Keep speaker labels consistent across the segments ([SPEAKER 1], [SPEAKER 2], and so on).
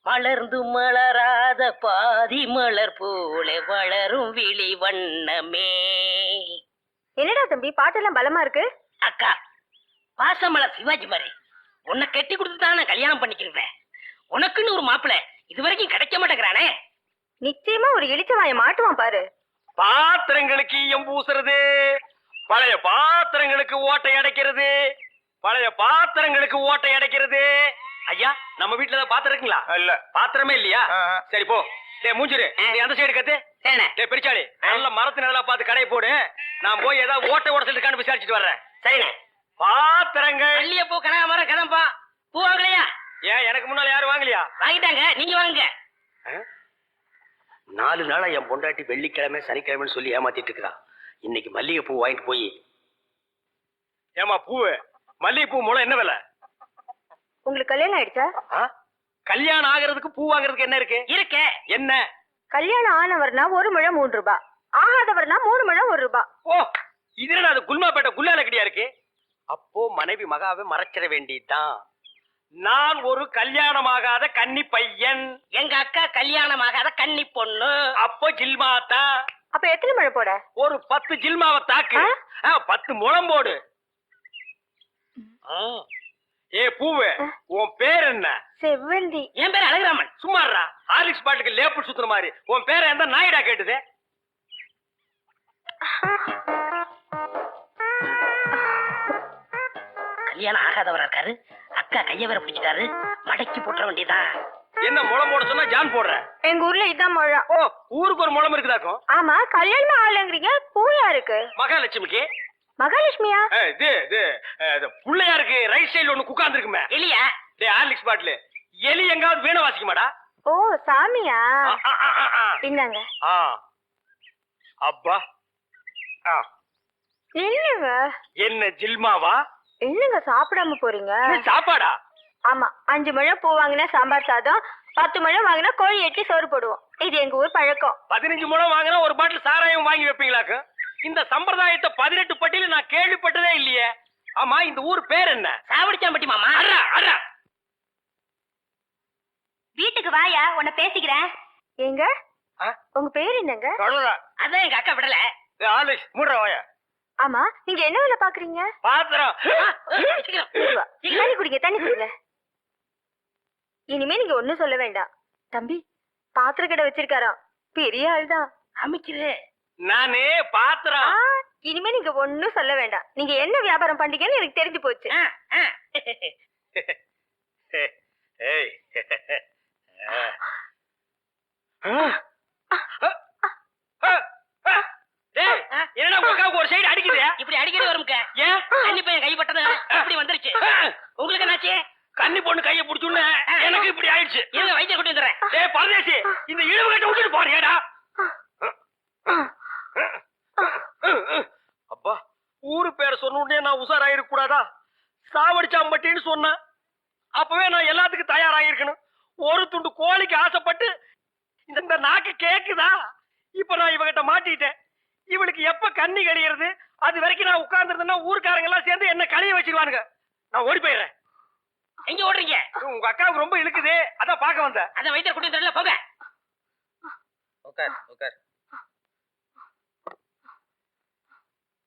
[SPEAKER 1] மலர்ந்து மலராத பாதி மலர் போல வளரும் விழி வண்ணமே.
[SPEAKER 2] என்னடா தம்பி பாட்டெல்லாம் பலமா இருக்கு?
[SPEAKER 1] அக்கா, பாசமலர் சிவாஜி மாதிரி உன்னை கட்டி கொடுத்துதான் நான் கல்யாணம் பண்ணிக்கிறேன். உனக்குன்னு ஒரு மாப்பிள்ளை இது வரைக்கும் கிடைக்க மாட்டேங்கிறானே.
[SPEAKER 2] நிச்சயமா ஒரு இளிச்சவாய மாட்டுவான் பாரு.
[SPEAKER 3] பாத்திரங்களுக்கு ஈயம் பூசுறது, பழைய பாத்திரங்களுக்கு ஓட்டை அடைக்கிறது, பழைய பாத்திரங்களுக்கு ஓட்டை அடைக்கிறது. ஐயா, நம்ம வீட்டுல ஏதாவது பாத்திரம் இருக்குங்களா? இல்ல, பாத்திரமே இல்லையா? சரி போ. டே மூஞ்சிரு, நீ அந்த சைடு கத்து. டே பெரிச்சாளி, நல்ல மரத்து நிழலா பார்த்து கடையை போடு. நான் போய் ஏதாவது ஓட்டை உடச்சிட்டு இருக்கான்னு விசாரிச்சுட்டு வர்றேன்.
[SPEAKER 1] சரிண்ணே.
[SPEAKER 3] பாத்திரங்கள்
[SPEAKER 1] பள்ளிய பூ கனகாமரம் கதம்பா பூ வாங்கலையா?
[SPEAKER 3] ஏன் எனக்கு முன்னால யாரும் வாங்கலையா?
[SPEAKER 1] வாங்கிட்டாங்க, நீங்க வாங்குங்க.
[SPEAKER 3] 4 நாளா என் பொண்டாட்டி வெள்ளிக்கிழமை சனிக்கிழமைன்னு சொல்லி ஏமாத்திட்டு இருக்கிறான். இன்னைக்கு மல்லிகை பூ வாங்கிட்டு போய். ஏமா பூவு, மல்லிகை பூ மூலம் என்ன விலை?
[SPEAKER 2] உங்களுக்கு கல்யாணம் ஆயிடுச்சா?
[SPEAKER 3] கல்யாணம் ஆகிறதுக்கு பூ வாங்குறதுக்கு என்ன இருக்கு?
[SPEAKER 1] இருக்கே.
[SPEAKER 3] என்ன?
[SPEAKER 2] கல்யாணம் ஆனவர்னா 1 முழம் 3 ரூபாய், ஆகாதவர்னா 3 முழம் 1 ரூபாய்.
[SPEAKER 3] ஓ, இது அது குல்மாப்பேட்டை குல்லால கடியா இருக்கு. அப்போ மனைவி மகாவை மறைச்சிட வேண்டியதுதான். நான் ஒரு கல்யாணமாகாத கன்னி பையன்,
[SPEAKER 1] எங்க அக்கா கல்யாணமாகாத கன்னி பொண்ணு.
[SPEAKER 3] அப்போ ஜில்மாத்தா.
[SPEAKER 2] அப்ப எத்தனை முழம் போட?
[SPEAKER 3] ஒரு 10 ஜில்மாவை தாக்கு. 10 முழம் போடு. ஏ பூவு, உன் பேர் என்ன?
[SPEAKER 2] செவ்வந்தி.
[SPEAKER 1] என் பேர் அழகுராமன்.
[SPEAKER 3] சும்மாறா, ஹார்லிக்ஸ் பாட்டுக்கு லேபிள் சுத்துற மாதிரி. உன் பேரை எந்த நாயிடா கேட்டுது?
[SPEAKER 1] கல்யாணம் ஆகாதவரா இருக்காரு. அக்கா கைய வேற பிடிச்சிட்டாரு. மடக்கி போட்டுற வேண்டியதான்.
[SPEAKER 3] என்ன முளம் போட சொன்னா ஜான் போடுற?
[SPEAKER 2] எங்க ஊர்ல இதான் முழம்.
[SPEAKER 3] ஓ, ஊருக்கு ஒரு முளம் இருக்குதாக்கும்.
[SPEAKER 2] ஆமா, கல்யாணம் ஆகலங்கிறீங்க. பூயா இருக்கு.
[SPEAKER 3] மகாலட்சுமிக்கு.
[SPEAKER 2] மகாலட்சுமியா?
[SPEAKER 3] இது புள்ளையாருக்கு ரைட் சைடுல ஒண்ணு உட்கார்ந்து இருக்குமே.
[SPEAKER 1] எலியா?
[SPEAKER 3] டேய் ஹார்லிக்ஸ் பாட்டில் எலி எங்காவது வீணை வாசிக்குமாடா?
[SPEAKER 2] ஓ, சாமியா? என்னங்க?
[SPEAKER 3] அப்பா
[SPEAKER 2] என்னங்க?
[SPEAKER 3] என்ன ஜில்மாவா?
[SPEAKER 2] என்னங்க சாப்பிடாம போறீங்க?
[SPEAKER 3] சாப்பாடா?
[SPEAKER 2] ஆமா, 5 முழம் பூ வாங்கினா சாம்பார் சாதம், 10 முழம் வாங்கினா கோழி எட்டி சோறு போடுவோம். இது எங்க ஊர் பழக்கம்.
[SPEAKER 3] 15 முழம் வாங்கினா ஒரு பாட்டில் சாராயம் வாங்கி வைப்பீங்களாக்கு? இந்த சம்பிரதாயத்தை 18 பட்டியல நான் கேள்விப்பட்டதே இல்லையே. ஆமா, இந்த ஊர் பேர் என்ன?
[SPEAKER 1] சாவடிச்சாம்பட்டி மாமா.
[SPEAKER 2] வீட்டுக்கு வாயா, உன்னை பேசிக்கிறேன். எங்க உங்க பேர் என்னங்க?
[SPEAKER 1] அதான் எங்க அக்கா விடல.
[SPEAKER 3] வாயா.
[SPEAKER 2] ஆமா, நீங்க என்ன வேலை பாக்குறீங்க?
[SPEAKER 3] பாத்திரம்.
[SPEAKER 2] தண்ணி குடிங்க, தண்ணி குடிங்க. இனிமே நீங்க ஒண்ணும் சொல்ல வேண்டாம். தம்பி பாத்திர கடை வச்சிருக்காராம், பெரிய ஆள்தான்.
[SPEAKER 1] அமைக்கிறே.
[SPEAKER 3] நானே பாத்திரம்.
[SPEAKER 2] இனிமே நீங்க ஒண்ணும் சொல்ல வேண்டாம். நீங்க என்ன வியாபாரம் பண்றீங்கன்னு எனக்கு தெரிஞ்சு போச்சு.
[SPEAKER 3] என்னடா உங்க ஒரு சைடு அடிக்குது?
[SPEAKER 1] இப்படி அடிக்கடி வரும்க்க.
[SPEAKER 3] ஏன்?
[SPEAKER 1] கன்னி பையன் கைப்பட்டது இப்படி வந்துருச்சு. உங்களுக்கு என்னாச்சு?
[SPEAKER 3] கன்னி பொண்ணு கையை பிடிச்சுன்னு எனக்கு இப்படி ஆயிடுச்சு.
[SPEAKER 1] இருங்க, வைத்தியர் கூட்டி வந்துடுறேன்.
[SPEAKER 3] டேய் பரதேசி, இந்த இழுவு கட்ட விட்டுட்டு போறியேடா. அப்பா, ஊரு பேரை சொன்ன உடனே நான் உஷாராயிருக்க கூடாதா? சாவடிச்சாம்பட்டின்னு சொன்னேன். அப்பவே நான் எல்லாத்துக்கும் தயாராகிருக்கணும். ஒரு துண்டு கோழிக்கு ஆசைப்பட்டு இந்த நாக்கு கேக்குதா? இப்ப நான் இவகிட்ட மாட்டிட்டேன். இவளுக்கு எப்ப கண்ணி கழிகிறது அது வரைக்கும் நான் உட்கார்ந்துருந்தேன்னா ஊருக்காரங்க எல்லாம் சேர்ந்து என்ன கழிய வச்சிருவானுங்க. நான் ஓடி போயிடுறேன்.
[SPEAKER 1] எங்க ஓடுறீங்க?
[SPEAKER 3] உங்க அக்காவுக்கு ரொம்ப இழுக்குது, அதான் பாக்க வந்தேன்.
[SPEAKER 1] அதான் வைத்தியர் கூட்டி வந்துடல, போங்க.
[SPEAKER 4] உட்கார் உட்கார்.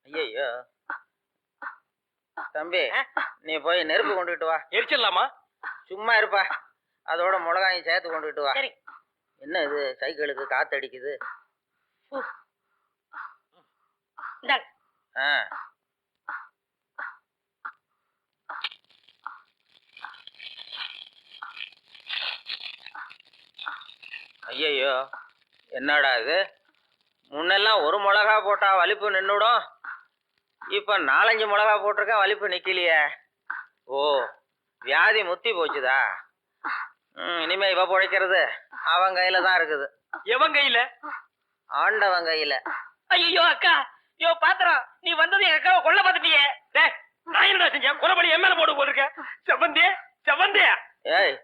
[SPEAKER 4] ஐயோ தம்பி, நீ போய் நெருப்பு கொண்டுகிட்டு வா.
[SPEAKER 3] எரிச்சிடலாமா?
[SPEAKER 4] சும்மா இருப்பா, அதோட மிளகாயும் சேர்த்து கொண்டுகிட்டு வா.
[SPEAKER 1] சரி.
[SPEAKER 4] என்ன இது, சைக்கிளுக்கு காத்தடிக்குது? ஐயோ, என்னடா இது? முன்னெல்லாம் ஒரு மிளகா போட்டா வலிப்பு நின்னுடும், இப்ப 4-5 மிளகா போட்டிருக்கேன், வலிப்பு நிக்கலையே. ஓ, வியாதி முத்தி போச்சுதா? இனிமே இவ பொழைக்கிறது அவன் கையில தான் இருக்குது.
[SPEAKER 3] எவன் கையில?
[SPEAKER 4] ஆண்டவன் கையில.
[SPEAKER 1] ஐயோ அக்கா, யோ பாத்திரம், நீ வந்தது எங்க அக்காவை கொல்ல பார்த்துட்டியே.
[SPEAKER 3] நான் என்னடா செஞ்சேன்? கொலைப்படி என் மேல போட்டு போட்டிருக்க. செவந்தே செவந்தே.
[SPEAKER 4] ஏய்,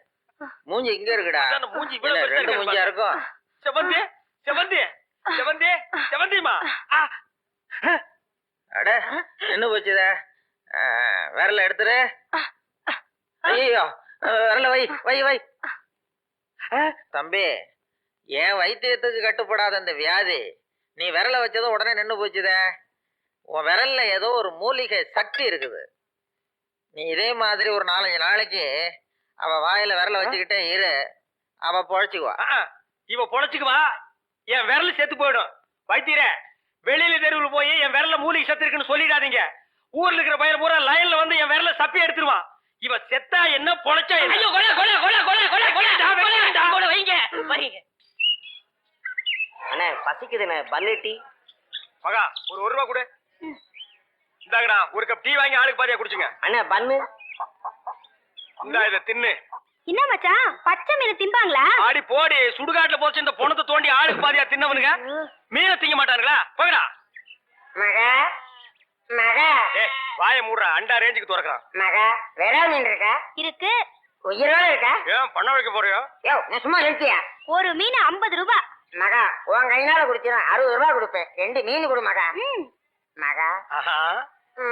[SPEAKER 4] மூஞ்சி இங்க இருக்குடா.
[SPEAKER 3] மூஞ்சி
[SPEAKER 4] 2 மூஞ்சியா இருக்கும்.
[SPEAKER 3] செவந்தே செவந்தே செவந்தே செவந்திமா.
[SPEAKER 4] அட, என்ன போச்சுத? விரல எடுத்துரு. ஐயோ, விரல வை வை வை. தம்பி என் வைத்தியத்துக்கு கட்டுப்படாத இந்த வியாதி நீ விரல வச்சதும் உடனே நின்று போச்சுதே. உன் விரல்ல ஏதோ ஒரு மூலிகை சக்தி இருக்குது. நீ இதே மாதிரி ஒரு 4-5 நாளைக்கு அவ வாயில விரல வச்சுக்கிட்டே இரு, அவ பொழைச்சுக்குவா.
[SPEAKER 3] இவ பொழைச்சுக்குவா, என் விரல் செத்து போயிடும். வைத்தியரே, வெளியில தெருவில் போய் என் விரல்ல மூலிகை சத்து இருக்குன்னு சொல்லிடாதீங்க. ஊர்ல இருக்கிற பயிர் பூரா லைன்ல வந்து என் விரல சப்பி எடுத்துருவான். இவ செத்தா என்ன பொழைச்சா என்ன?
[SPEAKER 1] ஐயோ கொலை கொலை கொலை கொலை கொலை கொலை கொலை வைங்க வைங்க.
[SPEAKER 5] அண்ணே பசிக்குதுண்ணே, பன்னு டீ.
[SPEAKER 3] மகா ஒரு 1 ரூபா கொடு. இந்தாங்கடா ஒரு கப் டீ வாங்கி ஆளுக்கு பாதியா குடிச்சுங்க.
[SPEAKER 5] அண்ணே பன்னு.
[SPEAKER 3] இந்தா இதை தின்னு.
[SPEAKER 2] என்ன மச்சான், பச்சை மீன் திம்பாங்களா?
[SPEAKER 3] ஆடி போடி, சுடுகாட்டுல போச்சு இந்த பொணத்தை தோண்டி ஆளுக்கு பாதியா தின்னவனுங்க மீனை திங்க மாட்டானுங்களா? போகடா.
[SPEAKER 5] மகா மகா
[SPEAKER 3] வாயை மூடுறா, அண்டா ரேஞ்சுக்கு துறக்கிறான்.
[SPEAKER 5] மகா வெறா மீன் இருக்கா?
[SPEAKER 2] இருக்கு.
[SPEAKER 5] உயிரோட இருக்கா?
[SPEAKER 3] ஏன் பண்ண வைக்க போறியோ?
[SPEAKER 5] யோ நான் சும்மா நிறுத்தியா?
[SPEAKER 2] ஒரு மீன் 50 ரூபாய்.
[SPEAKER 5] மகா உன் கையினால குடிச்சிடும், 60 ரூபாய் கொடுப்பேன். 2 மீன் கொடு மகா. மகா
[SPEAKER 3] ஆஹா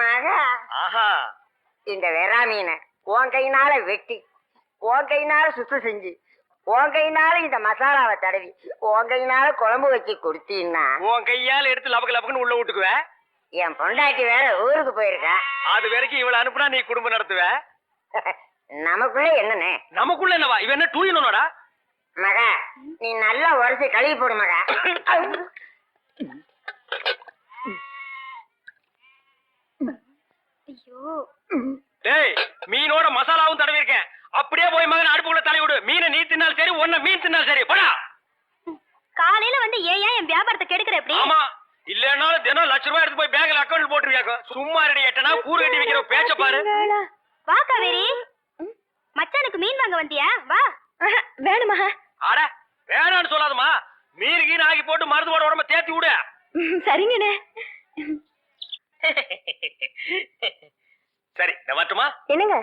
[SPEAKER 5] மகா
[SPEAKER 3] ஆஹா.
[SPEAKER 5] இந்த வெறா மீனை உன் கையினால வெட்டி, உன் கையினால சுத்தம் செஞ்சு, உன் கையினால இந்த மசாலாவை தடவி, உன் கையினால குழம்பு வச்சு கொடுத்தீன்னா
[SPEAKER 3] உன் கையால எடுத்து லபக்கு லபக்குன்னு உள்ள விட்டுக்குவ.
[SPEAKER 5] என் பொண்டாட்டி வேற ஊருக்கு போயிருக்கா.
[SPEAKER 3] அது வரைக்கும் இவளை அனுப்புனா நீ குடும்பம் நடத்துவ.
[SPEAKER 5] நமக்குள்ள என்னன்னு
[SPEAKER 3] நமக்குள்ள என்னவா? இவன் என்ன டூயினோடா?
[SPEAKER 5] மகா நீ நல்லா உரைச்சி கழுவி போடு மகா.
[SPEAKER 2] ஐயோ,
[SPEAKER 3] டேய் மீனோட மசாலாவும் தடவி இருக்கேன். அப்படியே போய் மகன் அடுப்புக்குள்ள தலை விடு. மீனை நீ தின்னாலும் சரி, ஒன்ன மீன் தின்னாலும் சரி. போடா.
[SPEAKER 2] காலையில வந்து ஏன் என் வியாபாரத்தை கெடுக்கிற எப்படி?
[SPEAKER 3] ஆமா, இல்லன்னாலும் தினம் லட்ச ரூபாய் எடுத்து போய் பேங்க்ல அக்கௌண்ட் போட்டுருவியாக்கும். சும்மா ரெடி எட்டனா கூறு கட்டி வைக்கிற பேச்ச பாரு.
[SPEAKER 2] வா காவேரி, மச்சானுக்கு மீன் வாங்க வந்தியா? வா. வேணுமா?
[SPEAKER 3] அட வேணான்னு சொல்லாதம்மா. மீன் கீன் ஆக்கி போட்டு மருந்து போட உடம்ப தேத்தி விடு.
[SPEAKER 2] சரிங்கண்ணே.
[SPEAKER 3] சரி நான் வரட்டுமா?
[SPEAKER 2] என்னங்க,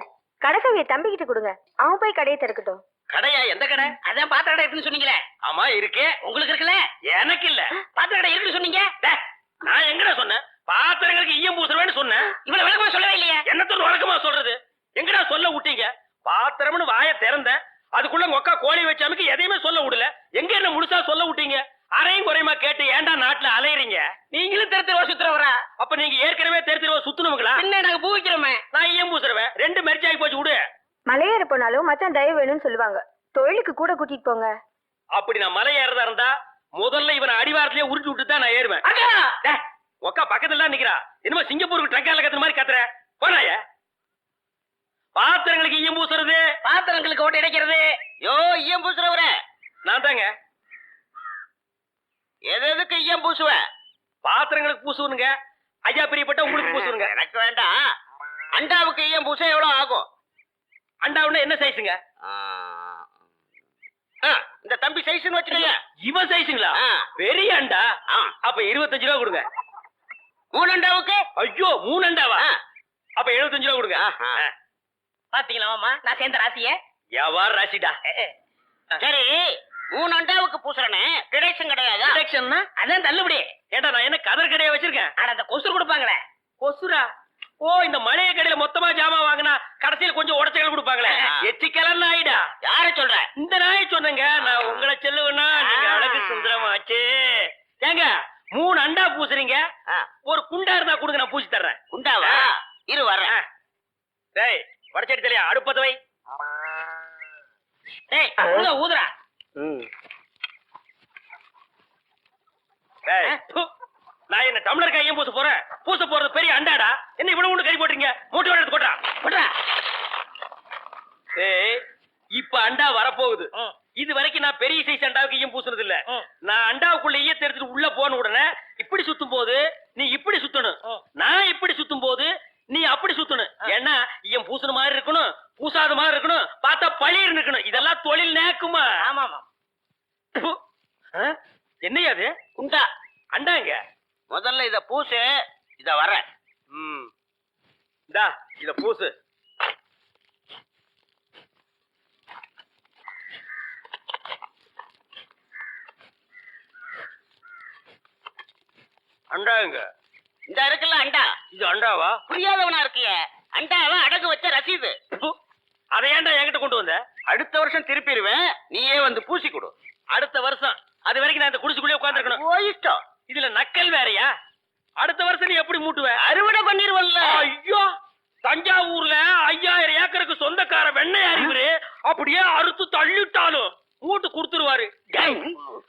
[SPEAKER 2] கடைசவிய தம்பிக்கிட்ட கொடுங்க, அவன் போய் கடையை திறக்கட்டும்.
[SPEAKER 3] கடையா? எந்த கடை?
[SPEAKER 1] அதான் பாத்திர கடை இருக்குன்னு சொன்னீங்களே.
[SPEAKER 3] ஆமா இருக்கே.
[SPEAKER 1] உங்களுக்கு இருக்குல்ல?
[SPEAKER 3] எனக்கு இல்ல.
[SPEAKER 1] பாத்திர கடை இருக்குன்னு சொன்னீங்க.
[SPEAKER 3] டேய், நான் எங்கடா சொன்னேன்? பாத்திரங்களுக்கு ஈயம் பூசுறவேன்னு சொன்னேன்.
[SPEAKER 1] இவ்வளவு விளக்கமா சொல்லவே இல்லையே.
[SPEAKER 3] என்னத்தோட வழக்கமா சொல்றது? எங்கடா சொல்ல விட்டீங்க? பாத்திரம்னு வாயை திறந்தேன், அதுக்குள்ள உங்க அக்கா கோழி வச்சாமுக்கு எதையுமே சொல்ல விடல. எங்க என்ன முழுசா சொல்ல விட்டீங்க? அரையும் குறையுமா கேட்டு ஏன்டா நாட்டுல அலையறீங்க?
[SPEAKER 1] நீங்களும் தெருத்திருவா சுத்துறவரா?
[SPEAKER 3] அப்ப நீங்க ஏற்கனவே தெரிஞ்சிருவா சுத்துனவங்களா?
[SPEAKER 1] என்ன நாங்க பூ வைக்கிறோமே.
[SPEAKER 3] நான் ஈயம் பூசுறவன். 2 மெர்ஜ் ஆகி போச்சு விடு.
[SPEAKER 2] மலையேற போனாலும் மச்சான் தயவு வேணும்னு சொல்லுவாங்க. தொழிலுக்கு கூட கூட்டிட்டு போங்க.
[SPEAKER 3] அப்படி நான் மலை ஏறதா இருந்தா முதல்ல இவனை அடிவாரத்திலேயே உருட்டி விட்டு தான் நான் ஏறுவேன்.
[SPEAKER 1] அக்கா
[SPEAKER 3] டேய், உக்கா பக்கத்துல தான் நிக்கிறா. என்னமோ சிங்கப்பூருக்கு ட்ரக்கால கத்துற மாதிரி கத்துற. போனாய பாத்திரங்களுக்கு ஈயம் பூசுறது,
[SPEAKER 1] பாத்திரங்களுக்கு ஓட்டு இடைக்கிறது.
[SPEAKER 4] யோ ஈயம் பூசுறவர,
[SPEAKER 3] நான் தாங்க.
[SPEAKER 4] எதுக்கு ஈயம் பூசுவ?
[SPEAKER 3] பாத்திரங்களுக்கு பூசுவனுங்க. ஐயா பிரியப்பட்ட உங்களுக்கு பூசுவனுங்க.
[SPEAKER 4] எனக்கு வேண்டாம். அண்டாவுக்கு ஈயம் பூச எவ்வளவு ஆகும்?
[SPEAKER 3] அண்டாவுன்னா என்ன சைஸுங்க?
[SPEAKER 4] இந்த தம்பி சைஸ்னு வச்சுக்கோங்க.
[SPEAKER 3] இவன் சைஸுங்களா? பெரிய அண்டா. அப்ப 25 ரூபா கொடுங்க.
[SPEAKER 4] 3 அண்டாவுக்கு?
[SPEAKER 3] ஐயோ 3 அண்டாவா? அப்ப 75 ரூபா கொடுங்க.
[SPEAKER 1] பாத்தீங்களா மாமா, நான் சேர்ந்த ராசிய.
[SPEAKER 3] வியாபார ராசிடா.
[SPEAKER 4] சரி 3 அண்டாவுக்கு பூசுறனே டிடக்ஷன் கிடையாது.
[SPEAKER 1] டிடக்ஷன்னா அதான் தள்ளுபடி.
[SPEAKER 3] ஏண்டா நான் என்ன கதர் கடையை வச்சிருக்கேன்?
[SPEAKER 1] ஆனா அந்த கொசு கொடுப்பாங்களே.
[SPEAKER 3] கொசுரா? ஓ, இந்த மளிகை கடையில மொத்தமா ஜாமான் வாங்கினா கடைசியில கொஞ்சம் உடச்சல் கொடுப்பாங்களே, எச்சிக்கலர் நாயிடா.
[SPEAKER 4] யார சொல்ற?
[SPEAKER 3] இந்த நாயை சொன்னங்க. நான் உங்களை செல்லுவேன்னா நீங்க அழகு சுந்தரமாச்சு. ஏங்க 3 அண்டா பூசுறீங்க, ஒரு குண்டா இருந்தா கொடுங்க, நான் பூசி தர்றேன்.
[SPEAKER 4] குண்டாவா? இரு வர்றேன்.
[SPEAKER 3] டேய் வடச்சடி தலையா, அடுப்பத வை.
[SPEAKER 1] டேய் ஊதுறா.
[SPEAKER 3] டேய் நான் என்ன டம்ளர் கையும் பூச போறேன்? பூச போறது பெரிய அண்டாடா. என்ன இவ்வளவு ஒண்ணு கை போட்டுறீங்க? மூட்டை எடுத்து போட்டா போட்டா. டேய் இப்ப அண்டா வரப்போகுது. இது வரைக்கும் நான் பெரிய சைஸ் அண்டாவுக்கு ஈயம் பூசுறது இல்ல. நான் அண்டாவுக்குள்ள ஈயத்தை எடுத்துட்டு உள்ள போன உடனே இப்படி சுத்தும் போது நீ இப்படி சுத்தணும், நான் இப்படி சுத்தும் போது நீ அப்படி சுத்தணும். ஏன்னா ஈயம் பூசுன மாதிரி இருக்கணும், பூசாத மாதிரி இருக்கணும், பார்த்தா பழிர் இருக்கணும். இதெல்லாம் தொழில் நேக்குமா?
[SPEAKER 1] ஆமா ஆமா.
[SPEAKER 3] என்னையா அது?
[SPEAKER 4] குண்டா
[SPEAKER 3] அண்டாங்க.
[SPEAKER 4] முதல்ல இத பூசு, இத வர்றேன்.
[SPEAKER 3] இந்தா இத பூசு. அண்டாங்க.
[SPEAKER 4] இந்த இருக்குல்ல அண்டா,
[SPEAKER 3] இது அண்டாவா?
[SPEAKER 4] புரியாதவனா இருக்கிய. அண்டாவை அடகு வச்ச ரசீது.
[SPEAKER 3] அதை ஏன்டா என்கிட்ட கொண்டு வந்த?
[SPEAKER 4] அடுத்த வருஷம் திருப்பிடுவேன், நீயே வந்து பூசி கொடு.
[SPEAKER 3] அடுத்த வருஷம் அது வரைக்கும் நான் இந்த குடிசுக்குள்ளே உட்காந்துருக்கணும்.
[SPEAKER 4] ஓ இஷ்டம்.
[SPEAKER 3] இதுல நக்கல் வேறயா? அடுத்த வருஷம் நீ எப்படி மூட்டுவ?
[SPEAKER 4] அறுவடை பண்ணிருவல்ல.
[SPEAKER 3] ஐயோ, தஞ்சாவூர்ல 5000 ஏக்கருக்கு சொந்தக்கார வெண்ணெய் அறிவுரு அப்படியே அறுத்து தள்ளிட்டாலும் மூட்டு கொடுத்துருவாரு.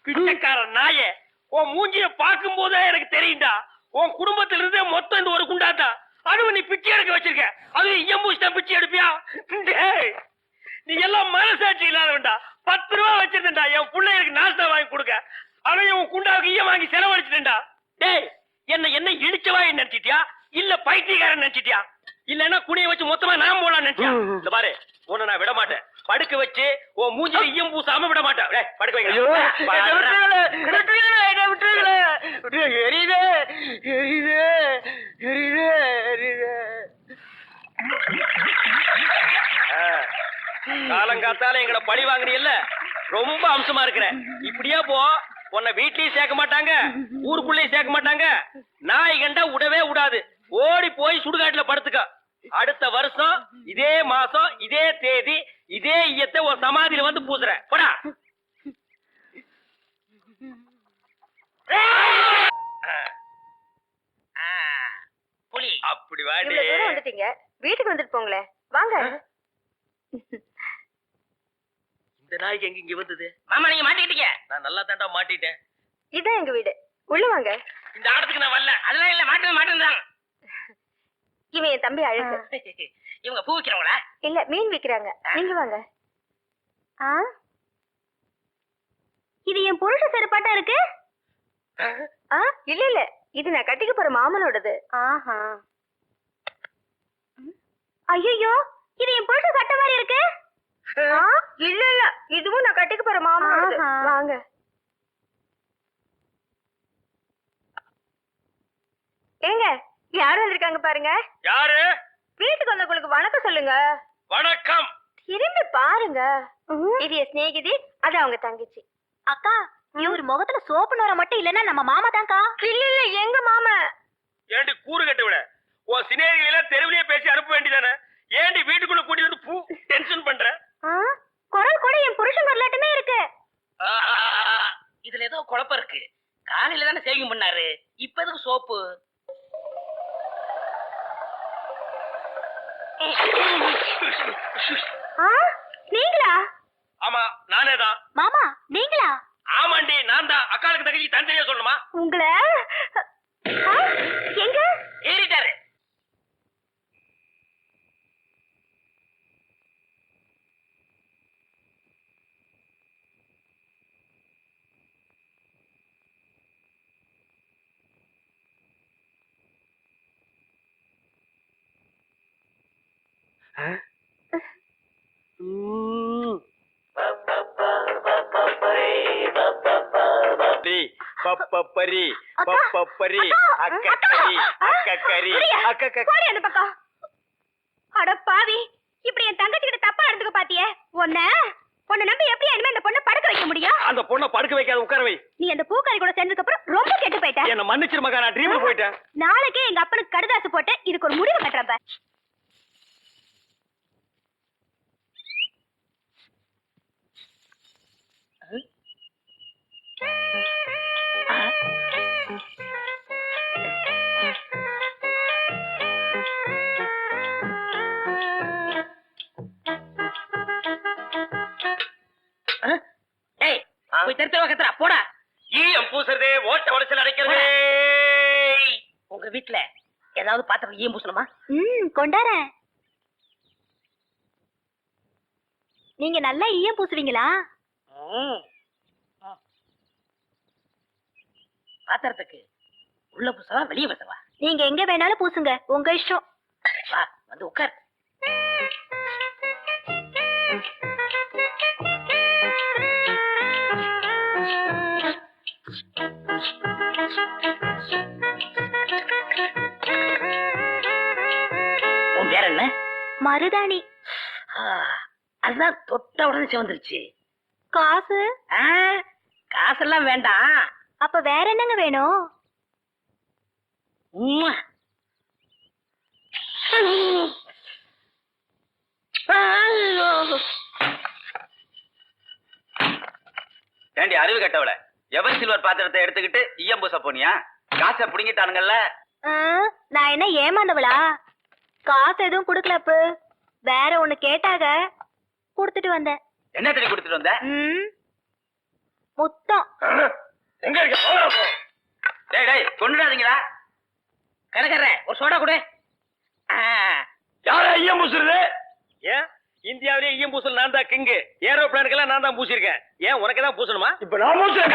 [SPEAKER 3] பிச்சைக்கார நாயே, உன் மூஞ்சிய பார்க்கும் போதே எனக்கு தெரியும்டா, உன் குடும்பத்துல இருந்தே மொத்தம் இந்த ஒரு குண்டாத்தா. அதுவும் நீ பிச்சை எடுக்க வச்சிருக்க, அது எம்பூசிட்டா பிச்சை எடுப்பியா? டேய், நீ எல்லாம் மனசாட்சி இல்லாதவன்டா. 10 ரூபா வச்சிருந்தா என் பிள்ளைகளுக்கு நாஸ்தா வாங்கி கொடுக்க, அவன் உன் குண்டாவுக்கு ஈயம் வாங்கி செலவழிச்சிட்டா. டேய், என்ன இடிச்சவாய் நினைச்சிட்டியா இல்ல பைத்தியக்காரன் நினைச்சிட்டியா? இல்லன்னா குனிய வச்சு மொத்தமா நான் போலாம் நினைச்சியா? இந்த பாரு, உன்னை நான் விட மாட்டேன். படுக்க வச்சு உன் மூஞ்சில ஈயம் பூசாம விட மாட்டேன். டேய், படுக்க வைங்க. காலங்காத்தால எங்களை பழி வாங்குறீல்ல, ரொம்ப அம்சமா இருக்கிற. இப்படியே போ, உன்னை வீட்லயும் சேர்க்க மாட்டாங்க, ஊருக்குள்ளயும் சேர்க்க மாட்டாங்க. நாய் கண்டா விடவே விடாது. ஓடி போய் சுடுகாட்டுல படுத்துக்க. அடுத்த வருஷம் இதே மாசம் இதே தேதி இதே ஈயத்தை ஒரு சமாதியில வந்து பூசுறேன். போடா.
[SPEAKER 1] புலி
[SPEAKER 3] அப்படி வாடி.
[SPEAKER 2] இவ்வளவு தூரம் வந்துட்டீங்க, வீட்டுக்கு வந்துட்டு போங்களே. வாங்க.
[SPEAKER 3] இந்த நாய்க்கு எங்க இங்க வந்தது?
[SPEAKER 1] மாமா நீங்க மாட்டிக்கிட்டீங்க.
[SPEAKER 3] நான் நல்லா தாண்டா மாட்டிட்டேன்.
[SPEAKER 2] இதான் எங்க வீடு, உள்ள வாங்க.
[SPEAKER 3] இந்த ஆடத்துக்கு நான் வரல.
[SPEAKER 1] அதெல்லாம் இல்ல, மாட்டேன்.
[SPEAKER 2] இவன் என் தம்பி அழகு.
[SPEAKER 1] இவங்க பூ விக்கிறவங்களா?
[SPEAKER 2] இல்ல, மீன் விக்கிறாங்க. நீங்க வாங்க. இது என் புருஷ செருப்பாட்டா இருக்கு. இல்ல இது நான் கட்டிக்க போற மாமனோடது. ஆஹா. ஐயோ, இது என் புருஷ சட்டை மாதிரி இருக்கு. இல்ல இதுவும் நான் கட்டிக்க போற மாமனோடது. வாங்க. ஏங்க, யாரும் வந்திருக்காங்க பாருங்க.
[SPEAKER 3] யாரு?
[SPEAKER 2] வீட்டுக்கு வந்தவங்களுக்கு வணக்கம் சொல்லுங்க.
[SPEAKER 3] வணக்கம்.
[SPEAKER 2] திரும்பி பாருங்க. இது என் சிநேகிதி, அது அவங்க தங்கச்சி. அக்கா, இவர் முகத்துல சோப்பு நோர மட்டும் இல்லன்னா நம்ம மாமா தான்க்கா. இல்ல எங்க மாமா.
[SPEAKER 3] ஏண்டி கூறு கட்டு விட, உன் சினேகிகளை தெருவிலேயே பேசி அனுப்ப வேண்டியதானே? ஏண்டி வீட்டுக்குள்ள கூட்டி வந்து பூ டென்ஷன் பண்ற?
[SPEAKER 2] குரல் கூட என் புருஷன் வரலாட்டுமே இருக்கு.
[SPEAKER 1] இதுல ஏதோ குழப்பம் இருக்கு. காலையில தானே சேவிங் பண்ணாரு, இப்ப எதுக்கு சோப்பு?
[SPEAKER 2] நீங்களா?
[SPEAKER 3] ஆமா, நானே தான்.
[SPEAKER 2] மாமா நீங்களா?
[SPEAKER 3] ஆமாண்டி, நான் தான். அக்காளுக்கு தங்கச்சி தனித்தனியா சொல்லணுமா?
[SPEAKER 2] உங்களை எங்க
[SPEAKER 1] ஏறிட்டாரு.
[SPEAKER 3] பப்பரி பப்பரி அக்கக்கரி அக்கக்கரி
[SPEAKER 2] போடி அந்த பக்கம். அட பாவி, இப்படி என் தங்கச்சி கிட்ட தப்பா நடந்துக்க பாத்தியே. உன்னை நம்பி எப்படி இனிமே இந்த பொண்ணை படுக்க வைக்க முடியும்?
[SPEAKER 3] அந்த பொண்ணை படுக்க வைக்காத, உட்கார வை.
[SPEAKER 2] நீ அந்த பூக்காரி கூட சேர்ந்ததுக்கு அப்புறம் ரொம்ப கெட்டு போயிட்ட.
[SPEAKER 3] என்ன மன்னிச்சிரு மகா, நான் ட்ரீம்ல போயிட்டேன்.
[SPEAKER 2] நாளைக்கே எங்க அப்பனுக்கு கடுதாசு போட்டு இதுக்கு ஒரு முடிவு கட்டுறப்ப.
[SPEAKER 1] போய் தெருத்தவ கத்துறா, போடா.
[SPEAKER 3] ஈயம் பூசுறதே, ஓட்ட உடச்சல் அடைக்கிறதே.
[SPEAKER 1] உங்க வீட்டுல ஏதாவது பாத்திரம் ஈயம் பூசணுமா?
[SPEAKER 2] கொண்டாரேன். நீங்க நல்லா ஈயம் பூசுவீங்களா?
[SPEAKER 1] பாத்திரத்துக்கு உள்ள பூசவா வெளியே பூசவா?
[SPEAKER 2] நீங்க எங்க வேணாலும் பூசுங்க, உங்க இஷ்டம்.
[SPEAKER 1] வா, வந்து உட்கார். உன் பேர் என்ன?
[SPEAKER 2] மருதாணி.
[SPEAKER 1] அதுதான் தொட்ட உடனே சிவந்துருச்சு.
[SPEAKER 2] காசு?
[SPEAKER 1] காசெல்லாம் வேண்டாம்.
[SPEAKER 2] அப்ப வேற என்னங்க வேணும்?
[SPEAKER 4] ஏண்டி அறிவு கட்டவள எவர் சில்வர் பாத்திரத்தை எடுத்துக்கிட்டு ஈயம் பூச போனியா? காசை புடுங்கிட்டானுங்கல்ல.
[SPEAKER 2] நான் என்ன ஏமாந்தவளா? காசு எதுவும் குடுக்கல அப்பு. வேற ஒண்ணு கேட்டாக குடுத்துட்டு வந்தேன்.
[SPEAKER 4] என்ன தண்ணி கொடுத்துட்டு வந்த?
[SPEAKER 2] முத்தம்.
[SPEAKER 3] எங்க இருக்க?
[SPEAKER 4] டேய் டேய் கொண்டுடாதீங்களா?
[SPEAKER 1] கணக்கற ஒரு சோடா கொடு.
[SPEAKER 3] யாரா ஈயம் பூசுறது? ஏன் இந்தியாவிலே ஈயம் பூசல் நான் தான் கிங்கு. ஏரோப்ளானுக்கெல்லாம் நான் தான் பூசிருக்கேன். ஏன் உனக்கு தான் பூசணுமா? இப்ப நான் பூசுறேன்.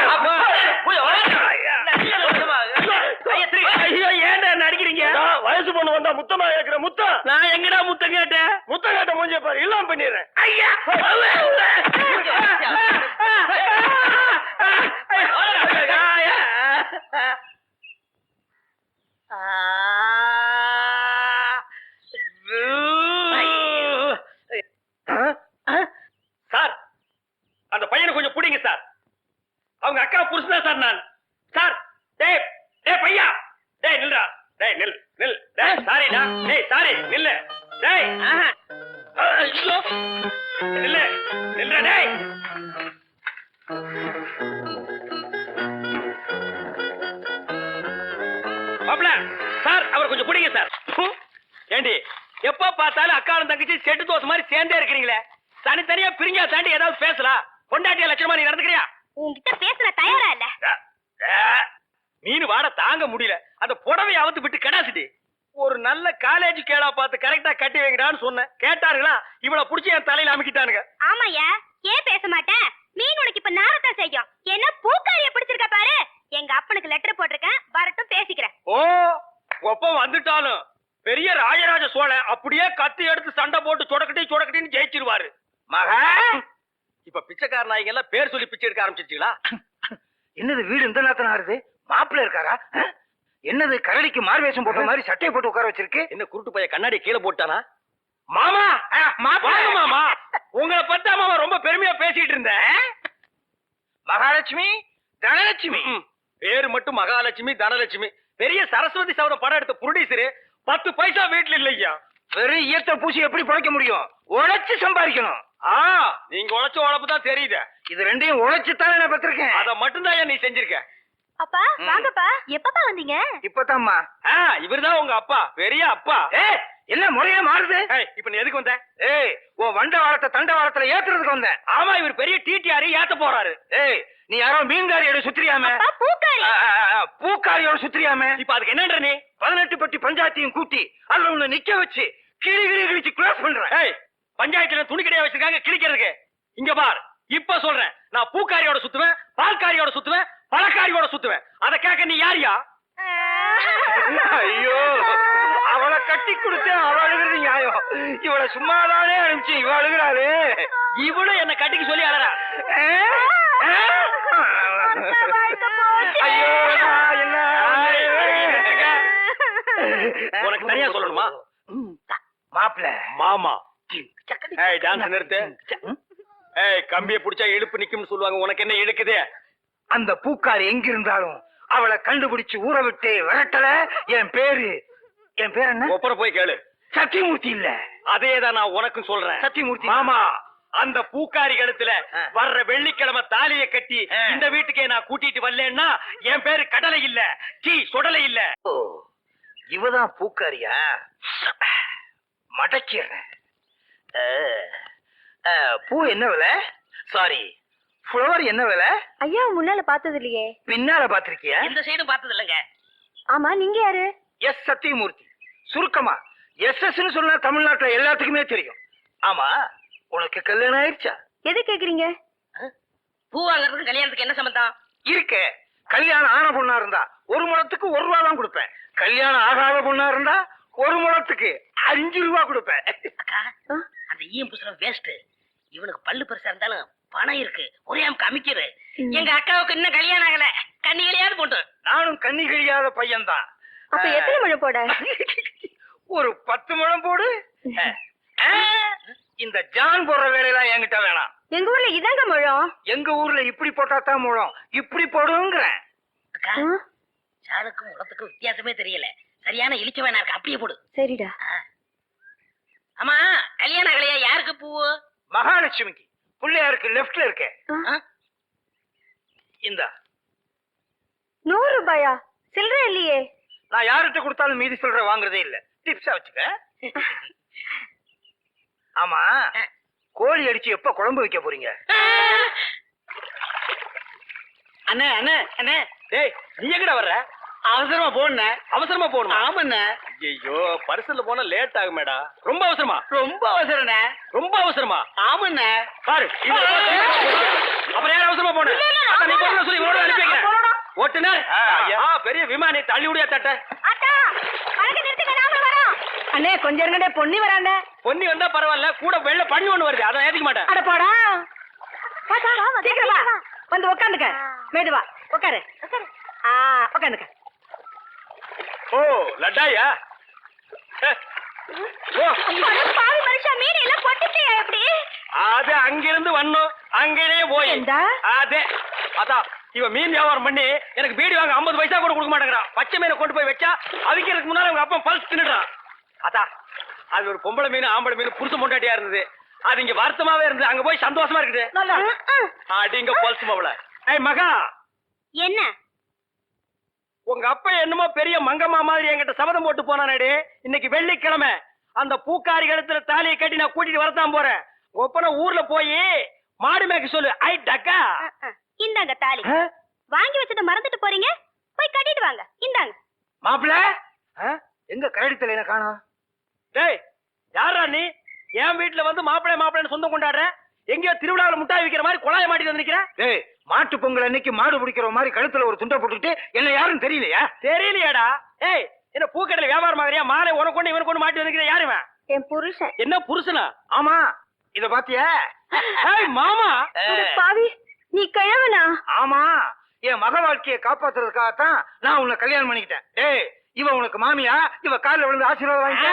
[SPEAKER 3] ஐயோ ஏன்டா நடிக்கிறீங்க? வயசு பொண்ணு வந்தா முத்தமா கேக்குற முத்தம். நான் எங்கடா முத்தம் கேட்டேன்? முத்தம் கேட்ட மூஞ்சிய பாரு, இல்லாம பண்ணிடுறேன். ஐயா சார், அந்த பையனை கொஞ்சம் பிடிங்க சார். அவங்க அக்கா புருஷனா சார் நான். சார் டேய் டேய் பையா, டேய் நில்றா. டேய் நில் நில். டேய் சாரிடா. டேய் சாரி நில்லு. டேய் ஐயோ நில்லு நில்றா. டேய் மாப்ள சார், அவர் கொஞ்சம் பிடிங்க சார். ஏண்டி எப்ப பார்த்தாலும் அக்காவும் தங்கச்சி செட்டு தோசை மாதிரி சேர்ந்தே இருக்கிறீங்களே, தனித்தனியா பிரிஞ்சா தாண்டி ஏதாவது பேசலாம். கொண்டாட்டிய லட்சணமா நீ நடந்துக்கிறியா?
[SPEAKER 2] உன்கிட்ட பேசுற தயாரா இல்ல.
[SPEAKER 3] மீன் வாட தாங்க முடியல. அந்த புடவையை அவுத்து விட்டு கடாசிட்டி. ஒரு நல்ல காலேஜ் கேளா பார்த்து கரெக்டா கட்டி வைங்கடான்னு சொன்னேன். கேட்டாருங்களா? இவ்வளவு புடிச்சு என் தலையில அமுக்கிட்டானுங்க.
[SPEAKER 2] ஆமாயா, ஏன் பேச மாட்டேன்? மீன் உனக்கு இப்ப நாரத்தான் செய்யும். என்ன பூக்காரிய பிடிச்சிருக்க பாரு. எங்க அப்பனுக்கு லெட்டர் போட்டிருக்கேன், வரட்டும் பேசிக்கிறேன்.
[SPEAKER 3] ஓ ஒப்பம் வந்துட்டாலும் பெரிய ராஜராஜ சோழன் அப்படியே கத்தி எடுத்து சண்டை போட்டு சொடக்கட்டின்னு ஜெயிச்சிருவாரு. மகா இப்ப பிச்சைக்கார நாய்ங்க எல்லாம் பேர் சொல்லி பிச்சை எடுக்க ஆரம்பிச்சிருச்சீங்களா?
[SPEAKER 6] என்னது வீடு இந்த நேரத்துல ஆறுது? மாப்பிள்ள இருக்காரா? என்னது கரடிக்கு மார்வேஷம் போட்ட மாதிரி சட்டையை போட்டு உட்கார வச்சிருக்கு?
[SPEAKER 3] என்ன குருட்டு பைய கண்ணாடி கீழே போட்டானா? மாமா வாங்க மாமா, உங்களை பத்தா மாமா ரொம்ப பெருமையா பேசிட்டு இருந்தேன்.
[SPEAKER 6] மகாலட்சுமி தனலட்சுமி.
[SPEAKER 3] பேரு மட்டும் மகாலட்சுமி தனலட்சுமி. பெரிய சரஸ்வதி சவரம் படம் எடுத்த ப்ரொடியூசரு 10 பைசா வீட்டுல இல்லையா.
[SPEAKER 6] வெறும் ஈயத்தை பூசி எப்படி பிழைக்க முடியும்? உழைச்சு சம்பாதிக்கணும்.
[SPEAKER 3] நீங்க உழைச்ச உழைப்பு தான் தெரியுது.
[SPEAKER 6] இது ரெண்டையும் உழைச்சுத்தானே நான் பெற்றிருக்கேன்.
[SPEAKER 3] அத மட்டும் தான் நீ செஞ்சிருக்க.
[SPEAKER 2] அப்பா வாங்கப்பா. எப்பப்பா வந்தீங்க?
[SPEAKER 6] இப்பதாம்மா.
[SPEAKER 3] இவர்தான் உங்க அப்பா, பெரிய அப்பா.
[SPEAKER 6] என்ன முறையே மாறுது?
[SPEAKER 3] இப்ப நீ எதுக்கு வந்த?
[SPEAKER 6] உன் வண்ட வாரத்தை தண்ட வாரத்துல ஏத்துறதுக்கு வந்தேன்.
[SPEAKER 3] ஆமா, இவர் பெரிய டிடிஆர் ஏத்த போறாரு.
[SPEAKER 6] நீ யாரோ மீன்காரியோட சுத்திரியாம?
[SPEAKER 2] பூக்காரி.
[SPEAKER 6] பூக்காரியோட சுத்திரியாம?
[SPEAKER 3] இப்ப அதுக்கு என்னன்ற நீ?
[SPEAKER 6] 18 பட்டி பஞ்சாயத்தையும் கூட்டி அதுல உன்னை நிக்க வச்சு கிளி கிழிச்சு க்ளோஸ் பண்றேன்.
[SPEAKER 3] பஞ்சாயத்துல துணி கடையா வச்சிருக்காங்க கிழிக்கிறதுக்கு. இங்க பார், இப்ப சொல்றேன், நான் பூக்காரியோட சுத்துவேன், பால்காரியோட சுத்துவேன், பழக்காரியோட சுத்துவேன். அத கேட்க நீ யாரியா?
[SPEAKER 6] ஐயோ, அவளை கட்டி கொடுத்து அவ அழுகிறது நியாயம். இவளை சும்மாதானே அனுப்பிச்சு இவ அழுகிறாரு.
[SPEAKER 3] இவளும் என்ன கட்டிக்கு சொல்லி அழறா.
[SPEAKER 6] ஐயோ, நான் என்ன
[SPEAKER 3] உனக்கு தனியா சொல்லணுமா?
[SPEAKER 6] மாப்பிள்ள
[SPEAKER 3] மாமா டான்ஸ் நிறுத்து. கம்பியை புடிச்சா இழுப்பு நிக்கும்னு சொல்லுவாங்க. உனக்கு என்ன இழுக்குது?
[SPEAKER 6] அந்த பூக்காரி எங்க இருந்தாலும் அவளை கண்டுபிடிச்சு ஊற விட்டு விரட்டல. என் பேர் என்ன?
[SPEAKER 3] ஒப்பர போய் கேளு.
[SPEAKER 6] சத்தியமூர்த்தி இல்ல.
[SPEAKER 3] அதேதான் நான் உனக்கும் சொல்றேன்.
[SPEAKER 6] சத்தியமூர்த்தி
[SPEAKER 3] மாமா, அந்த பூக்காரி கழுத்துல வர்ற வெள்ளிக்கிழமை தாலிய கட்டி இந்த வீட்டுக்கே நான் கூட்டிட்டு வரலன்னா என் பேரு கடலை இல்ல, டீ சுடலை இல்ல.
[SPEAKER 6] இவதான் பூக்காரியா? மடக்கிறேன். பூ என்ன விலை? சாரி, ஃப்ளவர் என்ன விலை?
[SPEAKER 2] ஐயா முன்னால பார்த்தது இல்லையே.
[SPEAKER 6] பின்னால பாத்திருக்கியா?
[SPEAKER 1] இந்த சைடும் பார்த்தது இல்லங்க.
[SPEAKER 2] ஆமா, நீங்க யாரு?
[SPEAKER 6] எஸ் சத்தியமூர்த்தி. சுருக்கமா எஸ்எஸ்ன்னு சொன்னா தமிழ்நாட்டுல எல்லாத்துக்குமே தெரியும். ஆமா, உனக்கு கல்யாணம் ஆயிடுச்சா?
[SPEAKER 2] எது கேக்குறீங்க?
[SPEAKER 1] பூ வாங்குறதுக்கு கல்யாணத்துக்கு என்ன சம்பந்தம்?
[SPEAKER 6] இருக்கே. கல்யாணம் ஆன பொண்ணா இருந்தா 1 முழத்துக்கு 1 ரூபா தான் கொடுப்பேன். கல்யாணம் ஆகாத பொண்ணா இருந்தா 1 முழத்துக்கு 5 ரூபா கொடுப்பேன்.
[SPEAKER 1] அக்கா, அந்த ஈயம் புசுரம் வேஸ்ட். இவனுக்கு பல்லு பெருசா இருந்தாலும் பணம் இருக்கு, ஒரே அமைக்கிறது. எங்க அக்காவுக்கு இன்னும் கல்யாணம் ஆகல, கண்ணிகளையாவது போட்டு.
[SPEAKER 6] நானும் கண்ணி கழியாத பையன்தான்.
[SPEAKER 2] அப்ப எத்தனை முழம் போட?
[SPEAKER 6] ஒரு 10 முழம் போடு. இந்த ஜான் போடுற வேலையெல்லாம் என்கிட்ட வேணாம்.
[SPEAKER 2] எங்க ஊர்ல இதாங்க முழம்.
[SPEAKER 6] எங்க ஊர்ல இப்படி போட்டாதான் முழம். இப்படி போடுங்கிறேன்.
[SPEAKER 1] அக்கா, சாணுக்கும் உலகத்துக்கும் வித்தியாசமே தெரியல. சரியான இழிச்ச வேணா இருக்கு, அப்படியே போடு.
[SPEAKER 2] சரிடா.
[SPEAKER 1] ஆமா, கல்யாணம் ஆகலையா? யாருக்கு பூ?
[SPEAKER 6] மகாலட்சுமிக்கு. பிள்ளையாருக்கு லெப்ட்ல இருக்கே. இந்த
[SPEAKER 2] 100 ரூபாயா? சில்லறை இல்லையே.
[SPEAKER 6] நான் யார்கிட்ட கொடுத்தாலும் மீதி சொல்ற வாங்குறதே இல்ல. டிப்ஸா வச்சுக்க. ஆமா, கோழி அடிச்சு எப்ப குழம்பு வைக்க போறீங்க?
[SPEAKER 3] அண்ணே அண்ணே அண்ணே, டேய் நீ எங்கடா வர்ற?
[SPEAKER 6] அவசரமா போன.
[SPEAKER 3] அவசரமா போகணுமா?
[SPEAKER 6] ஆமாண்ணே.
[SPEAKER 3] ஐயோ, பரிசல்ல போனா லேட் ஆகுமேடா. ரொம்ப அவசரமா?
[SPEAKER 6] ரொம்ப அவசரண்ணே.
[SPEAKER 3] ரொம்ப அவசரமா?
[SPEAKER 6] ஆமாண்ணே.
[SPEAKER 3] பாரு இது அப்புறம் யார் அவசரமா போன? அதான் நீ போன சொல்லி இவரோட அனுப்பி வைக்கிறேன். ஓட்டுனர் பெரிய விமானி தள்ளி விடியா தட்ட.
[SPEAKER 2] அத்தா, வழக்க நிறுத்துங்க, நாம வரோம். அண்ணே கொஞ்சம் இருங்கடே, பொன்னி வரானே.
[SPEAKER 3] பொன்னி வந்தா பரவாயில்ல, கூட வெள்ள பண்ணி ஒண்ணு வருது, அதை ஏத்துக்க மாட்டேன்.
[SPEAKER 2] அட போடா. சீக்கிரம் வா, வந்து உட்காந்துக்க. மெதுவா உட்காரு. உட்காந்துக்க.
[SPEAKER 3] ஓ லட்டாயா? ஓ
[SPEAKER 2] பாவி மனுஷா, மீன் எல்லாம் பொட்டிட்டியா எப்படி?
[SPEAKER 3] அது அங்கிருந்து வந்தோம், அங்கேயே போய்
[SPEAKER 2] ஏண்டா?
[SPEAKER 3] அதே அதான் இவன் மீன் வியாபாரம் பண்ணி எனக்கு பீடி வாங்க 50 பைசா கூட கொடுக்க மாட்டேங்கிறான். பச்சை மீனை கொண்டு போய் வச்சா அவிக்கிறதுக்கு முன்னால அவங்க அப்பா பல்ஸ் தின்னுடுறான். அதான் அது ஒரு பொம்பளை மீன் ஆம்பளை மீன் புருஷ மொண்டாட்டியா இருந்தது. அது இங்க வருத்தமாவே இருந்தது, அங்க போய் சந்தோஷமா இருக்குது. அடிங்க பல்ஸ் மாவள. ஏய் மகா,
[SPEAKER 2] என்ன?
[SPEAKER 3] உங்க அப்பா என்னமோ பெரிய மங்கம்மா மாதிரி என்கிட்ட சபதம் போட்டு போனானே. இன்னைக்கு வெள்ளிக்கிழமை அந்த பூக்காரி கழுத்துல தாலியை கட்டி நான் கூட்டிட்டு வரத்தான் போறேன். ஒப்பன ஊர்ல போய் மாடு மேய்க்க சொல்லு. ஐ டக்கா,
[SPEAKER 2] இந்தாங்க தாலி. வாங்கி வச்சத மறந்துட்டு போறீங்க, போய் கட்டிட்டு வாங்க. இந்தாங்க.
[SPEAKER 6] மாப்பிள்ள எங்க கரடித்தல என்ன காணோம்?
[SPEAKER 3] டேய் யாரா நீ? என் வீட்டுல வந்து மாப்பிள்ளை மாப்பிள்ளைன்னு சொந்தம் கொண்டாடுற? எங்கேயோ திருவிழாவில் முட்டாய் விக்கிற மாதிரி குழாய மாட்டிட்டு வந்து நிக்கிற.
[SPEAKER 6] டேய், மாட்டு பொங்கல் அன்னைக்கு மாடு பிடிக்கிற மாதிரி கழுத்துல ஒரு துண்டை போட்டுட்டு என்ன யாரும் தெரியலையா?
[SPEAKER 3] தெரியலையாடா? ஏய், என்ன பூக்கடையில வியாபாரம் ஆகுறியா? மாலை உனக்கு கொண்டு இவனுக்கு கொண்டு மாட்டி வந்துக்கிற யாருவன்?
[SPEAKER 2] என் புருஷன்.
[SPEAKER 3] என்ன புருஷனா?
[SPEAKER 6] ஆமா, இத பாத்தியா?
[SPEAKER 3] ஏய் மாமா,
[SPEAKER 2] பாவி, நீ கிழவனா?
[SPEAKER 6] ஆமா, என் மக வாழ்க்கையை காப்பாத்துறதுக்காகத்தான் நான் உன்னை கல்யாணம் பண்ணிக்கிட்டேன். டேய், இவ உனக்கு மாமியா? இவ காலில் விழுந்து ஆசீர்வாதம் வாங்கிக்க.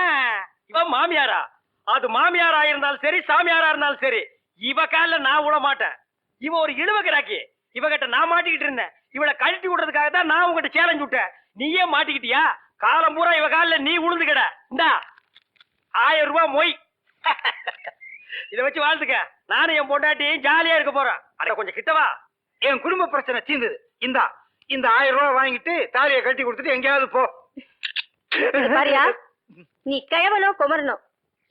[SPEAKER 3] இவ மாமியாரா? அது மாமியாரா இருந்தாலும் சரி, சாமியாரா இருந்தாலும் சரி, இவ கால நான் விட மாட்டேன். இவ ஒரு இழுவக்கிறாக்கி. இவகிட்ட நான் மாட்டிக்கிட்டு இருந்தேன். இவளை கழட்டி விடுறதுக்காக தான் நான் உங்ககிட்ட சேலஞ்ச் விட்டேன். நீயே மாட்டிக்கிட்டியா? காலம் பூரா இவ காலில் நீ உளுந்துக்கிட. இந்தா 1000 ரூபாய் மொய். இத வச்சு வாழ்த்துக்க. நானும் என் பொண்டாட்டியும் ஜாலியா இருக்க போறேன். அட கொஞ்சம் கிட்டவா.
[SPEAKER 6] என் குடும்ப பிரச்சனை தீர்ந்தது. இந்த 1000 ரூபாய் வாங்கிட்டு தாலியை கட்டி கொடுத்துட்டு எங்கேயாவது போ.
[SPEAKER 2] பாரியா, நீ கிழவனோ குமரனோ,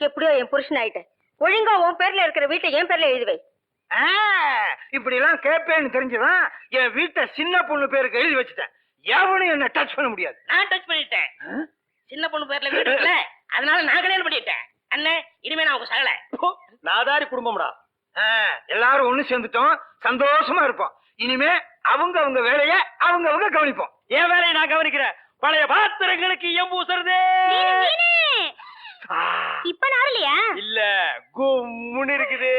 [SPEAKER 2] எப்படியோ என் புருஷன் ஆயிட்ட. ஒழுங்கா உன் பேர்ல இருக்கிற வீட்டை என் பேர்ல எழுதி வை.
[SPEAKER 6] இப்படி எல்லாம் கேட்பேன்னு தெரிஞ்சுதான் என் வீட்டை சின்ன பொண்ணு பேருக்கு எழுதி வச்சுட்டேன். எவனும் என்ன டச் பண்ண முடியாது.
[SPEAKER 1] நான் டச் பண்ணிட்டேன். சின்ன பொண்ணு பேர்ல வீடு இருக்குல்ல, அதனால நான் கல்யாணம் பண்ணிட்டேன். அண்ணே, இனிமே நான் உங்க சகல.
[SPEAKER 3] நாதாரி குடும்பம்டா.
[SPEAKER 6] எல்லாரும் ஒண்ணு சேர்ந்துட்டோம், சந்தோஷமா இருப்போம். இனிமே அவங்க அவங்க வேலைய அவங்க அவங்க கவனிப்போம்.
[SPEAKER 3] என் வேலையை நான் கவனிக்கிறேன். பழைய பாத்திரங்களுக்கு எம்பூசுறதே
[SPEAKER 2] இப்ப நாரலையா?
[SPEAKER 3] இல்ல, கும்முன்னு இருக்குது.